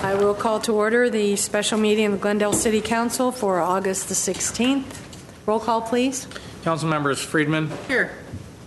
I will call to order the special meeting of the Glendale City Council for August the 16th. Roll call, please. Council members Friedman. Here.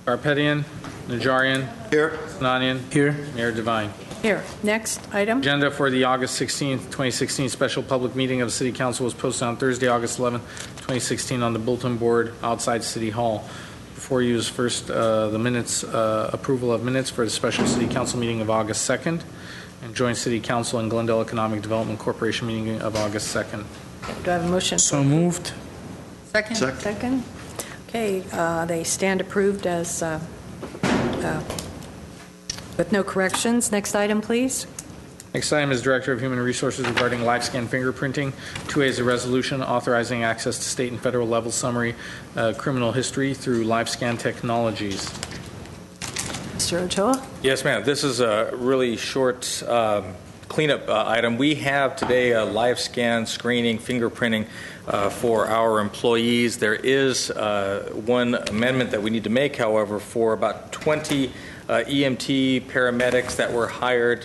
Garpetian. Najarian. Here. Sinanian. Here. Mayor Devine. Here. Next item. Agenda for the August 16th, 2016 special public meeting of the City Council was posted on Thursday, August 11th, 2016 on the bulletin board outside City Hall. Before you is first the minutes, approval of minutes for the special City Council meeting of August 2nd and joint City Council and Glendale Economic Development Corporation meeting of August 2nd. Do I have a motion? So moved. Second. Second. Okay, they stand approved as with no corrections. Next item, please. Next item is Director of Human Resources regarding live scan fingerprinting. 2A is a resolution authorizing access to state and federal level summary criminal history through live scan technologies. Mr. Ochoa? Yes, ma'am. This is a really short cleanup item. We have today a live scan screening fingerprinting for our employees. There is one amendment that we need to make, however, for about 20 EMT paramedics that were hired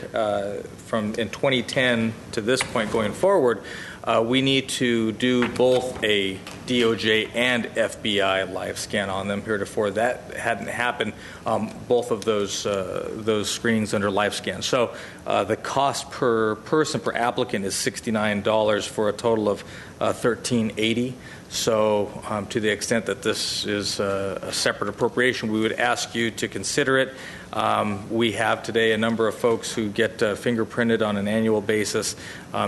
from in 2010 to this point going forward. We need to do both a DOJ and FBI live scan on them. Heretofore, that hadn't happened. Both of those screenings under live scan. So the cost per person per applicant is $69 for a total of $1,380. So to the extent that this is a separate appropriation, we would ask you to consider it. We have today a number of folks who get fingerprinted on an annual basis.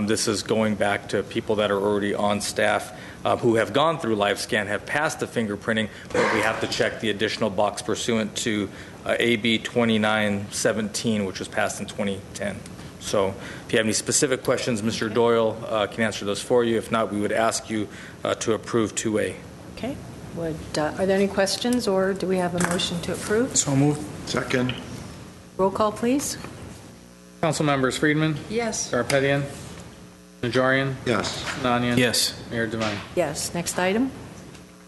This is going back to people that are already on staff who have gone through live scan, have passed the fingerprinting, but we have to check the additional box pursuant to AB 2917, which was passed in 2010. So if you have any specific questions, Mr. Doyle can answer those for you. If not, we would ask you to approve 2A. Okay. Are there any questions, or do we have a motion to approve? So moved. Second. Roll call, please. Council members Friedman. Yes. Garpetian. Najarian. Yes. Sinanian. Yes. Mayor Devine. Yes. Next item.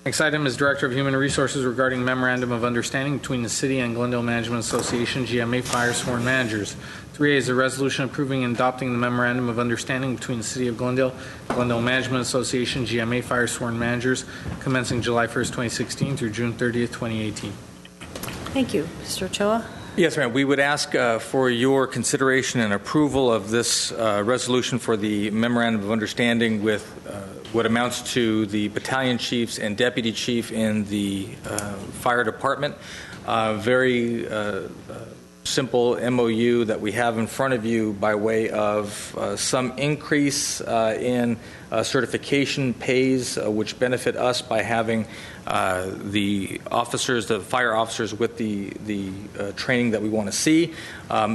Next item is Director of Human Resources regarding Memorandum of Understanding between the City and Glendale Management Association, GMA Fire Sworn Managers. 3A is a resolution approving and adopting the Memorandum of Understanding between the City of Glendale, Glendale Management Association, GMA Fire Sworn Managers, commencing July 1st, 2016 through June 30th, 2018. Thank you. Mr. Ochoa? Yes, ma'am. We would ask for your consideration and approval of this resolution for the Memorandum of Understanding with what amounts to the battalion chiefs and deputy chief in the fire department. Very simple MOU that we have in front of you by way of some increase in certification pays, which benefit us by having the officers, the fire officers, with the training that we want to see.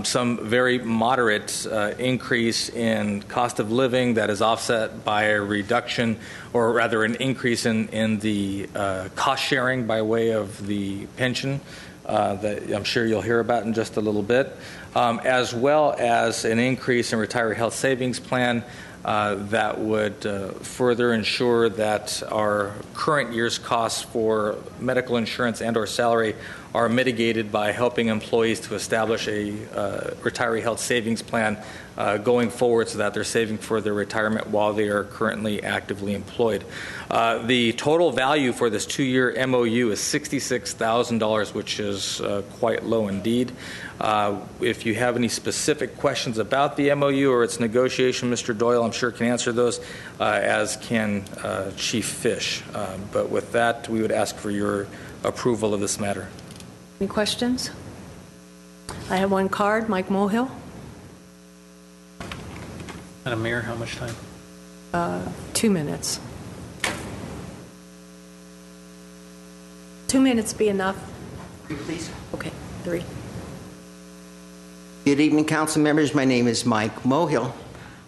Some very moderate increase in cost of living that is offset by a reduction, or rather an increase in the cost sharing by way of the pension that I'm sure you'll hear about in just a little bit, as well as an increase in retiree health savings plan that would further ensure that our current year's costs for medical insurance and or salary are mitigated by helping employees to establish a retiree health savings plan going forward so that they're saving for their retirement while they are currently actively employed. The total value for this 2-year MOU is $66,000, which is quite low indeed. If you have any specific questions about the MOU or its negotiation, Mr. Doyle, I'm sure can answer those, as can Chief Fish. But with that, we would ask for your approval of this matter. Any questions? I have one card. Mike Mulhill. Madam Mayor, how much time? 2 minutes. 2 minutes be enough? 3, please. Okay, 3. Good evening, council members. My name is Mike Mulhill.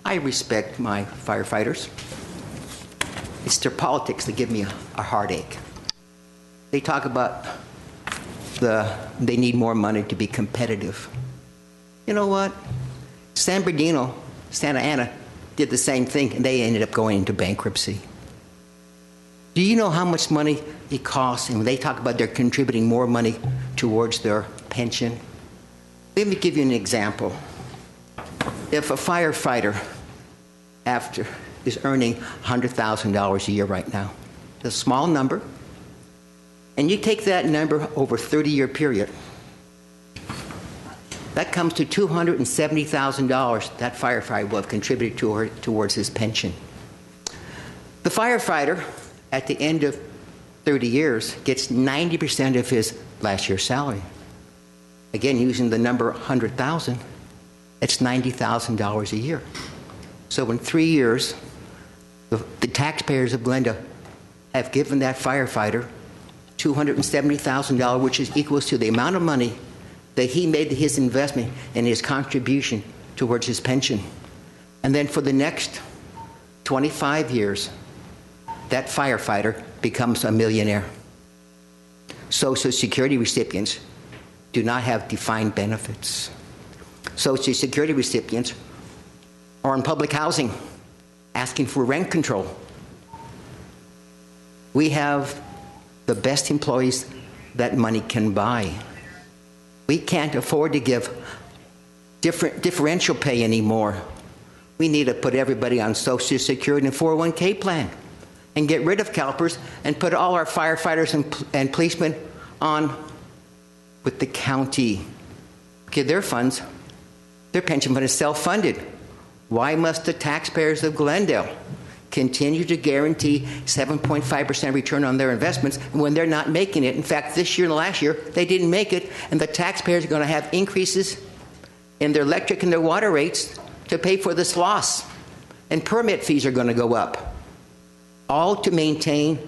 I respect my firefighters. It's their politics that give me a heartache. They talk about they need more money to be competitive. You know what? San Bernardino, Santa Ana did the same thing, and they ended up going into bankruptcy. Do you know how much money it costs? And when they talk about they're contributing more money towards their pension, let me give you an example. If a firefighter is earning $100,000 a year right now. It's a small number. And you take that number over a 30-year period, that comes to $270,000 that firefighter will have contributed towards his pension. The firefighter, at the end of 30 years, gets 90% of his last year's salary. Again, using the number 100,000, it's $90,000 a year. So in 3 years, the taxpayers of Glendale have given that firefighter $270,000, which is equals to the amount of money that he made his investment and his contribution towards his pension. And then for the next 25 years, that firefighter becomes a millionaire. Social Security recipients do not have defined benefits. Social Security recipients are in public housing asking for rent control. We have the best employees that money can buy. We can't afford to give differential pay anymore. We need to put everybody on Social Security and 401k plan and get rid of CalPERS and put all our firefighters and policemen on with the county. Okay, their funds, their pension fund is self-funded. Why must the taxpayers of Glendale continue to guarantee 7.5% return on their investments when they're not making it? In fact, this year and last year, they didn't make it, and the taxpayers are going to have increases in their electric and their water rates to pay for this loss. And permit fees are going to go up, all to maintain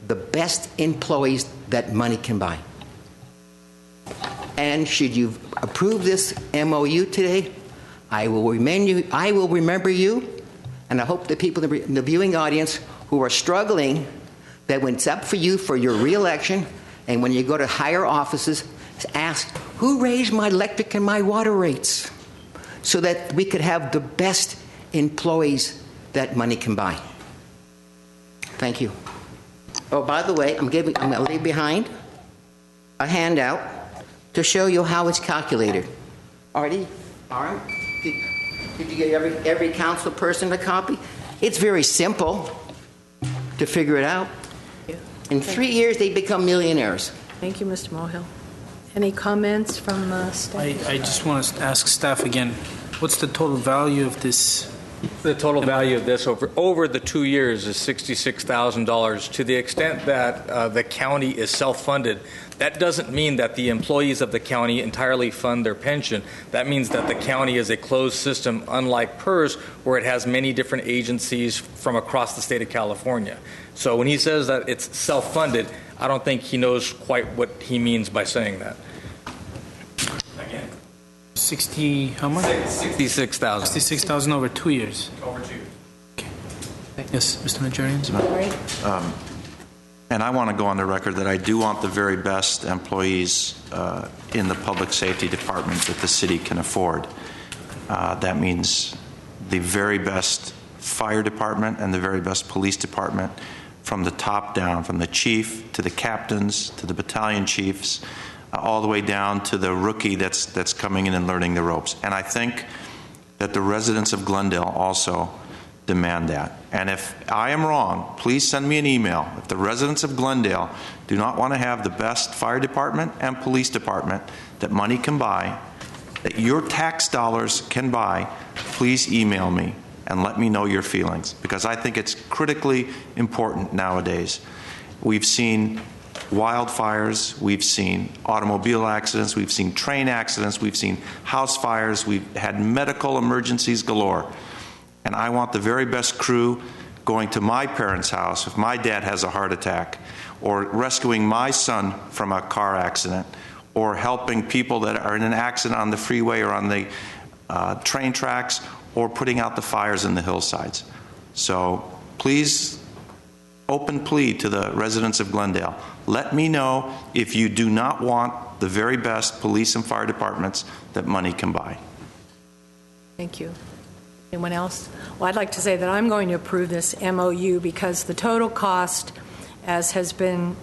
the best employees that money can buy. And should you approve this MOU today, I will remember you, and I hope the people in the viewing audience who are struggling, that when it's up for you for your re-election, and when you go to higher offices, ask, who raised my electric and my water rates? So that we could have the best employees that money can buy. Thank you. Oh, by the way, I'm going to leave behind a handout to show you how it's calculated. Artie, Aaron, did you get every council person a copy? It's very simple to figure it out. In 3 years, they become millionaires. Thank you, Mr. Mohill. Any comments from staff? I just want to ask staff again, what's the total value of this? The total value of this over the 2 years is $66,000. To the extent that the county is self-funded, that doesn't mean that the employees of the county entirely fund their pension. That means that the county is a closed system, unlike PERS, where it has many different agencies from across the state of California. So when he says that it's self-funded, I don't think he knows quite what he means by saying that. Again. 60, how much? 66,000. 66,000 over 2 years. Over 2 years. Okay. Yes, Mr. Najarian. All right. And I want to go on the record that I do want the very best employees in the public safety department that the city can afford. That means the very best fire department and the very best police department, from the top down, from the chief to the captains to the battalion chiefs, all the way down to the rookie that's coming in and learning the ropes. And I think that the residents of Glendale also demand that. And if I am wrong, please send me an email. If the residents of Glendale do not want to have the best fire department and police department that money can buy, that your tax dollars can buy, please email me and let me know your feelings, because I think it's critically important nowadays. We've seen wildfires, we've seen automobile accidents, we've seen train accidents, we've seen house fires, we've had medical emergencies galore. And I want the very best crew going to my parents' house if my dad has a heart attack, or rescuing my son from a car accident, or helping people that are in an accident on the freeway or on the train tracks, or putting out the fires in the hillsides. So please, open plea to the residents of Glendale. Let me know if you do not want the very best police and fire departments that money can buy. Thank you. Anyone else? Well, I'd like to say that I'm going to approve this MOU because the total cost, as has been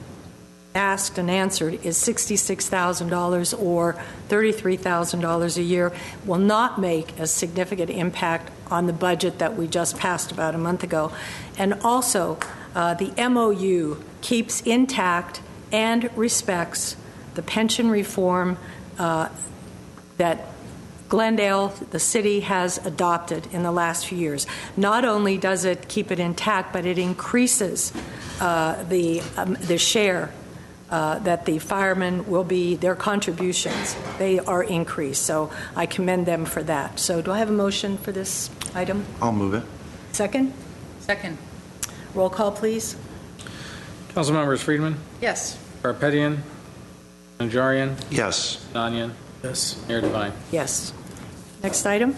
asked and answered, is $66,000 or $33,000 a year, will not make a significant impact on the budget that we just passed about a month ago. And also, the MOU keeps intact and respects the pension reform that Glendale, the city, has adopted in the last few years. Not only does it keep it intact, but it increases the share that the firemen will be, their contributions, they are increased. So I commend them for that. So do I have a motion for this item? I'll move it. Second? Second. Roll call, please. Councilmembers Friedman, Yes. Garpetian, Najarian, Yes. Nanyan, Yes. Mayor Devine. Yes. Next item?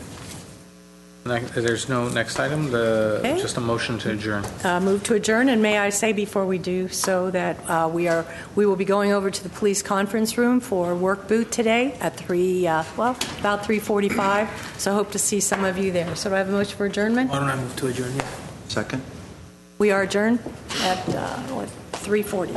There's no next item, Okay. just a motion to adjourn. Move to adjourn, and may I say before we do so that we will be going over to the police conference room for work boot today at about 3:45. So I hope to see some of you there. So do I have a motion for adjournment? Why don't I move to adjourn? Yeah. Second? We are adjourned at 3:40.